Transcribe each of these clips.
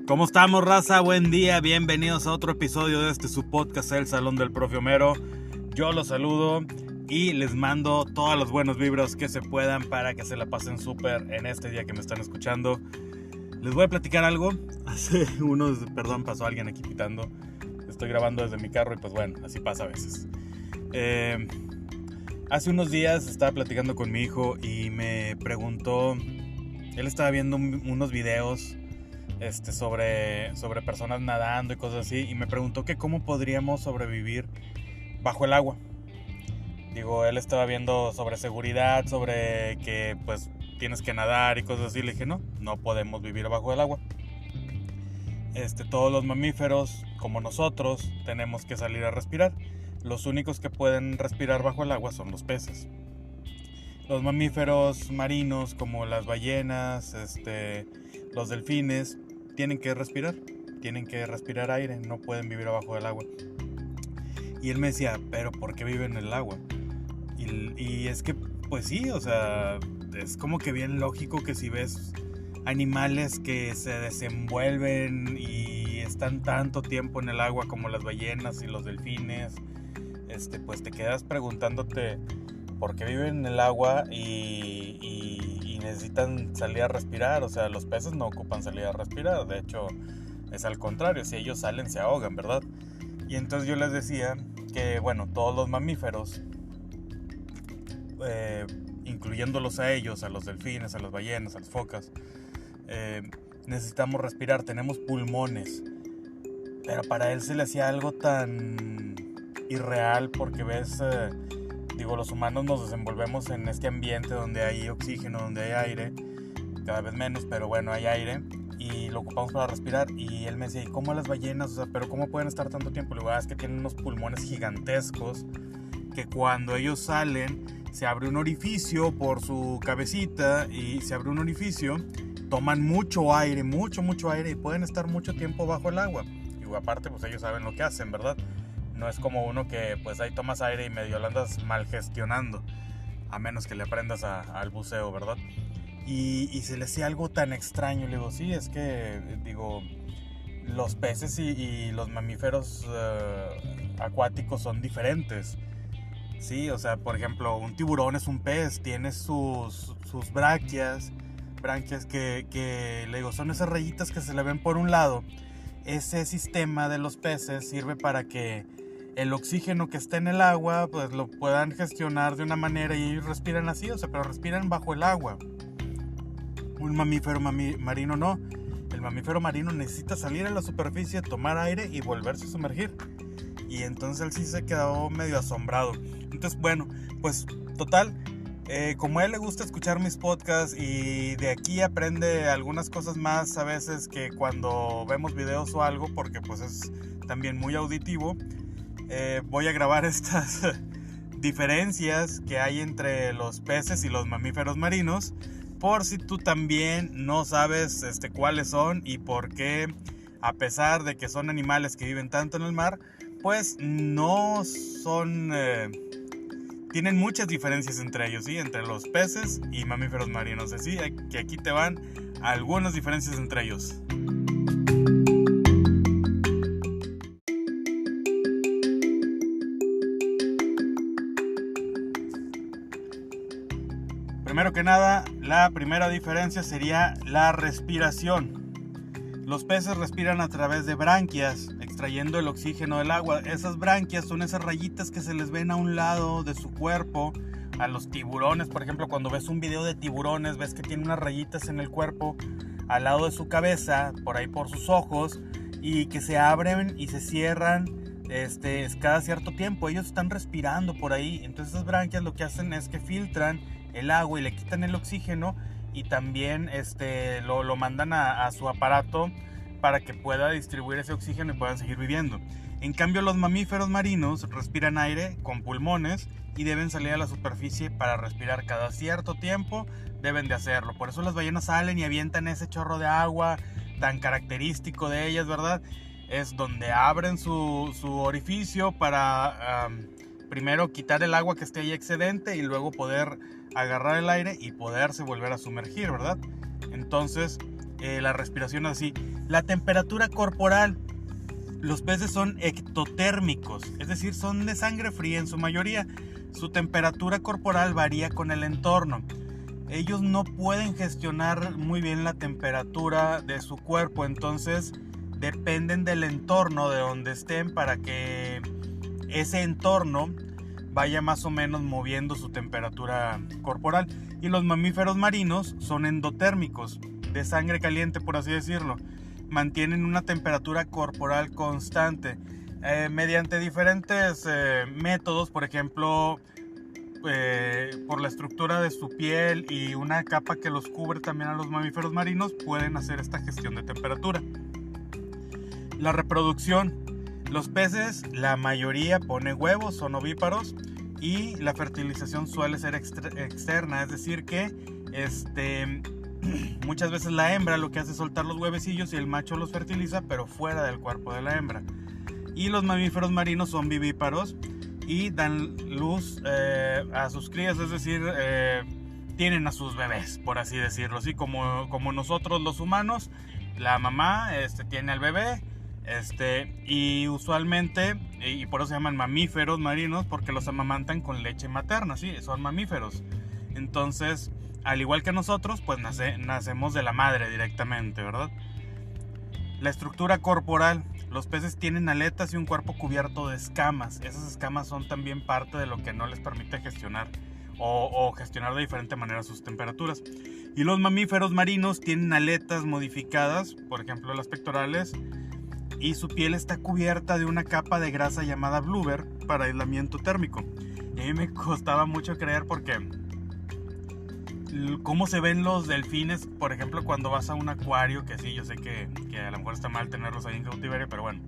¿Cómo estamos, raza? Buen día, bienvenidos a otro episodio de su podcast, El Salón del Profe Homero. Yo los saludo y les mando todas las buenas vibras que se puedan para que se la pasen súper en este día que me están escuchando. Les voy a platicar algo. Pasó alguien aquí pitando. Estoy grabando desde mi carro y pues bueno, así pasa a veces. Hace unos días estaba platicando con mi hijo y me preguntó, él estaba viendo unos videos sobre personas nadando y cosas así, y me preguntó que cómo podríamos sobrevivir bajo el agua. Él estaba viendo sobre seguridad, sobre que pues tienes que nadar y cosas así. Le dije, no podemos vivir bajo el agua. Todos los mamíferos, como nosotros, tenemos que salir a respirar. Los únicos que pueden respirar bajo el agua son los peces. Los mamíferos marinos, como las ballenas, los delfines, tienen que respirar aire, no pueden vivir abajo del agua. Y él me decía, ¿pero por qué viven en el agua? Y es que, pues sí, o sea, es como que bien lógico que si ves animales que se desenvuelven y están tanto tiempo en el agua como las ballenas y los delfines, pues te quedas preguntándote por qué viven en el agua y necesitan salir a respirar. O sea, los peces no ocupan salir a respirar, de hecho es al contrario, si ellos salen se ahogan, ¿verdad? Y entonces yo les decía que, bueno, todos los mamíferos, incluyéndolos a ellos, a los delfines, a las ballenas, a las focas, necesitamos respirar, tenemos pulmones. Pero para él se le hacía algo tan irreal porque ves, los humanos nos desenvolvemos en este ambiente donde hay oxígeno, donde hay aire, cada vez menos, pero bueno, hay aire y lo ocupamos para respirar. Y él me decía, ¿y cómo las ballenas? O sea, ¿pero cómo pueden estar tanto tiempo? Le digo, es que tienen unos pulmones gigantescos que cuando ellos salen se abre un orificio por su cabecita y se abre un orificio, toman mucho aire y pueden estar mucho tiempo bajo el agua. Y aparte, pues ellos saben lo que hacen, ¿verdad? No es como uno que pues ahí tomas aire y medio lo andas mal gestionando, a menos que le aprendas al buceo, ¿verdad? Y se le hacía algo tan extraño. Le digo, sí, es que, los peces y los mamíferos acuáticos son diferentes. Sí, o sea, por ejemplo, un tiburón es un pez, tiene sus branquias que le digo, son esas rayitas que se le ven por un lado. Ese sistema de los peces sirve para que el oxígeno que está en el agua pues lo puedan gestionar de una manera y ellos respiran así, o sea, pero respiran bajo el agua. Un mamífero marino no. El mamífero marino necesita salir a la superficie, tomar aire y volverse a sumergir. Y entonces él sí se quedó medio asombrado. Entonces, bueno, pues total, como a él le gusta escuchar mis podcasts y de aquí aprende algunas cosas más a veces que cuando vemos videos o algo, porque pues es también muy auditivo, voy a grabar estas diferencias que hay entre los peces y los mamíferos marinos, por si tú también no sabes cuáles son y por qué, a pesar de que son animales que viven tanto en el mar, pues no son... tienen muchas diferencias entre ellos, ¿sí? Entre los peces y mamíferos marinos. Así que aquí te van algunas diferencias entre ellos. Primero que nada, la primera diferencia sería la respiración. Los peces respiran a través de branquias, extrayendo el oxígeno del agua. Esas branquias son esas rayitas que se les ven a un lado de su cuerpo. A los tiburones, por ejemplo, cuando ves un video de tiburones, ves que tienen unas rayitas en el cuerpo al lado de su cabeza, por ahí por sus ojos, y que se abren y se cierran cada cierto tiempo. Ellos están respirando por ahí. Entonces esas branquias lo que hacen es que filtran el agua y le quitan el oxígeno, y también lo mandan a su aparato para que pueda distribuir ese oxígeno y puedan seguir viviendo. En cambio, los mamíferos marinos respiran aire con pulmones y deben salir a la superficie para respirar cada cierto tiempo, deben de hacerlo. Por eso las ballenas salen y avientan ese chorro de agua tan característico de ellas, ¿verdad? Es donde abren su orificio para primero quitar el agua que esté ahí excedente y luego poder agarrar el aire y poderse volver a sumergir, ¿verdad? Entonces, la respiración así. La temperatura corporal. Los peces son ectotérmicos, es decir, son de sangre fría en su mayoría. Su temperatura corporal varía con el entorno. Ellos no pueden gestionar muy bien la temperatura de su cuerpo, entonces dependen del entorno de donde estén para que ese entorno vaya más o menos moviendo su temperatura corporal. Y los mamíferos marinos son endotérmicos, de sangre caliente, por así decirlo. Mantienen una temperatura corporal constante mediante diferentes métodos, por ejemplo, por la estructura de su piel y una capa que los cubre también a los mamíferos marinos, pueden hacer esta gestión de temperatura. La reproducción. Los peces, la mayoría pone huevos, son ovíparos, y la fertilización suele ser externa, es decir que muchas veces la hembra lo que hace es soltar los huevecillos y el macho los fertiliza, pero fuera del cuerpo de la hembra. Y los mamíferos marinos son vivíparos y dan luz a sus crías, es decir, tienen a sus bebés, por así decirlo. Así como nosotros los humanos, la mamá tiene al bebé, y usualmente, y por eso se llaman mamíferos marinos, porque los amamantan con leche materna, sí, son mamíferos. Entonces, al igual que nosotros, pues nacemos de la madre directamente, ¿verdad? La estructura corporal. Los peces tienen aletas y un cuerpo cubierto de escamas. Esas escamas son también parte de lo que no les permite gestionar o gestionar de diferente manera sus temperaturas. Y los mamíferos marinos tienen aletas modificadas, por ejemplo las pectorales, y su piel está cubierta de una capa de grasa llamada blubber para aislamiento térmico. Y a mí me costaba mucho creer porque cómo se ven los delfines, por ejemplo, cuando vas a un acuario, que sí, yo sé que a lo mejor está mal tenerlos ahí en cautiverio, pero bueno,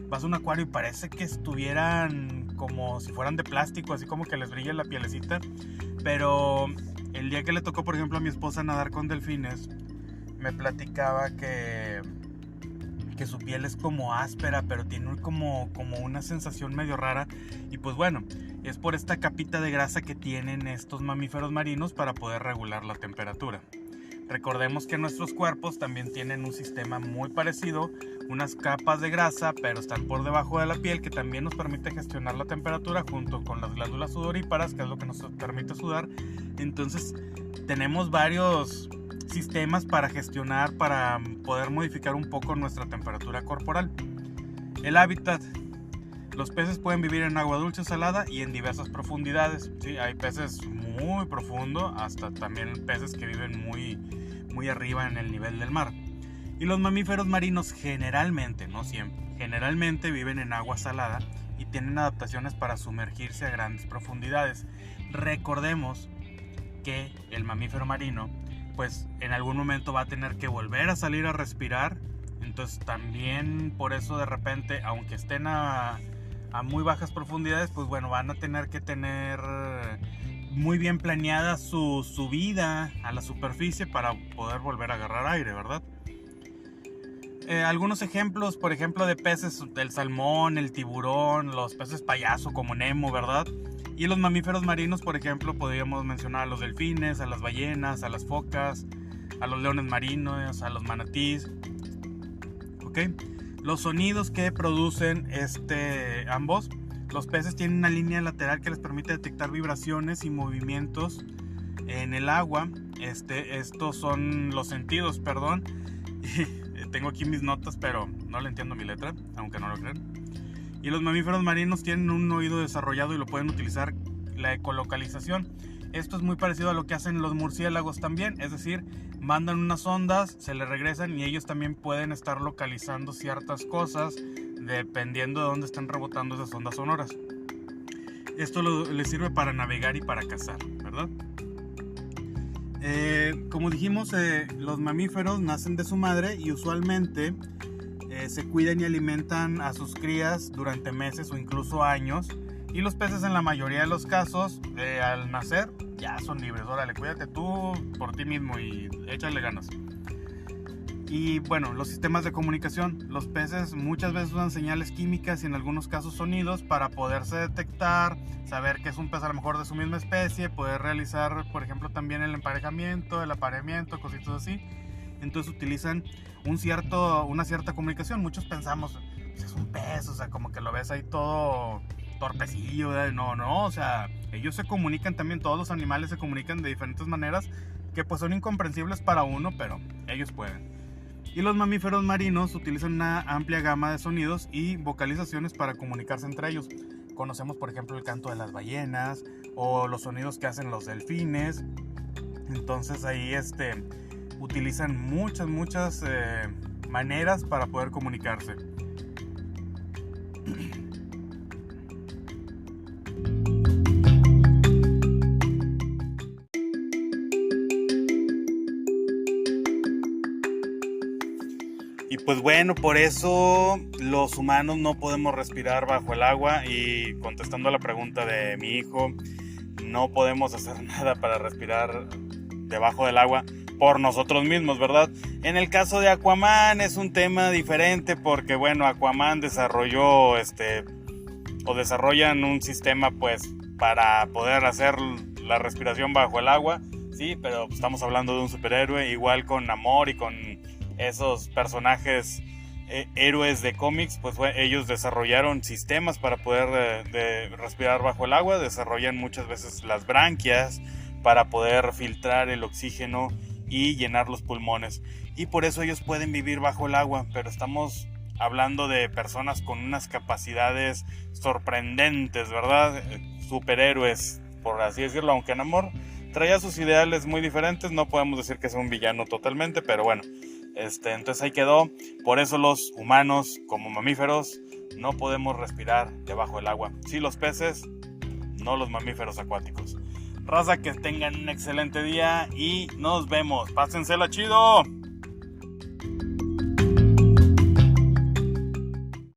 vas a un acuario y parece que estuvieran como si fueran de plástico, así como que les brilla la pielecita. Pero el día que le tocó, por ejemplo, a mi esposa nadar con delfines, me platicaba que su piel es como áspera, pero tiene como una sensación medio rara. Y pues bueno, es por esta capita de grasa que tienen estos mamíferos marinos para poder regular la temperatura. Recordemos que nuestros cuerpos también tienen un sistema muy parecido, unas capas de grasa, pero están por debajo de la piel, que también nos permite gestionar la temperatura junto con las glándulas sudoríparas, que es lo que nos permite sudar. Entonces tenemos varios sistemas para gestionar, para poder modificar un poco nuestra temperatura corporal. El hábitat. Los peces pueden vivir en agua dulce, salada y en diversas profundidades. ¿Sí? Hay peces muy profundos, hasta también peces que viven muy arriba en el nivel del mar. Y los mamíferos marinos generalmente, no siempre, generalmente viven en agua salada y tienen adaptaciones para sumergirse a grandes profundidades. Recordemos que el mamífero marino, pues en algún momento va a tener que volver a salir a respirar. Entonces también por eso de repente, aunque estén a muy bajas profundidades, pues bueno, van a tener que tener muy bien planeada su subida a la superficie para poder volver a agarrar aire, ¿verdad? Algunos ejemplos, por ejemplo, de peces, el salmón, el tiburón, los peces payaso como Nemo, ¿verdad? Y los mamíferos marinos, por ejemplo, podríamos mencionar a los delfines, a las ballenas, a las focas, a los leones marinos, a los manatís. ¿Ok? Los sonidos que producen ambos. Los peces tienen una línea lateral que les permite detectar vibraciones y movimientos en el agua. Estos son los sentidos, perdón. Tengo aquí mis notas, pero no le entiendo mi letra, aunque no lo crean. Y los mamíferos marinos tienen un oído desarrollado y lo pueden utilizar la ecolocalización. Esto es muy parecido a lo que hacen los murciélagos también, es decir, mandan unas ondas, se les regresan y ellos también pueden estar localizando ciertas cosas dependiendo de dónde están rebotando esas ondas sonoras. Esto les sirve para navegar y para cazar, ¿verdad? Como dijimos, los mamíferos nacen de su madre y usualmente se cuidan y alimentan a sus crías durante meses o incluso años. Y los peces en la mayoría de los casos, al nacer, ya son libres. Órale, cuídate tú por ti mismo y échale ganas. Y bueno, los sistemas de comunicación. Los peces muchas veces usan señales químicas y en algunos casos sonidos para poderse detectar, saber que es un pez a lo mejor de su misma especie, poder realizar, por ejemplo, también el emparejamiento, el apareamiento, cositas así. Entonces utilizan una cierta comunicación. Muchos pensamos, pues es un pez, o sea, como que lo ves ahí todo torpecillo, ¿verdad? No, o sea, ellos se comunican también, todos los animales se comunican de diferentes maneras que pues son incomprensibles para uno, pero ellos pueden. Y los mamíferos marinos utilizan una amplia gama de sonidos y vocalizaciones para comunicarse entre ellos. Conocemos, por ejemplo, el canto de las ballenas o los sonidos que hacen los delfines. Entonces ahí utilizan muchas maneras para poder comunicarse. Y pues bueno, por eso los humanos no podemos respirar bajo el agua. Y contestando a la pregunta de mi hijo, no podemos hacer nada para respirar debajo del agua por nosotros mismos, ¿verdad? En el caso de Aquaman es un tema diferente porque, bueno, Aquaman desarrollan un sistema pues para poder hacer la respiración bajo el agua, sí, pero estamos hablando de un superhéroe, igual con Namor y con esos personajes héroes de cómics, pues ellos desarrollaron sistemas para poder respirar bajo el agua, desarrollan muchas veces las branquias para poder filtrar el oxígeno y llenar los pulmones, y por eso ellos pueden vivir bajo el agua. Pero estamos hablando de personas con unas capacidades sorprendentes, ¿verdad? Superhéroes, por así decirlo, aunque Namor traía sus ideales muy diferentes, no podemos decir que sea un villano totalmente, pero bueno, entonces ahí quedó. Por eso los humanos, como mamíferos, no podemos respirar debajo del agua. Sí los peces, no los mamíferos acuáticos. Raza, que tengan un excelente día y nos vemos. Pásensela chido.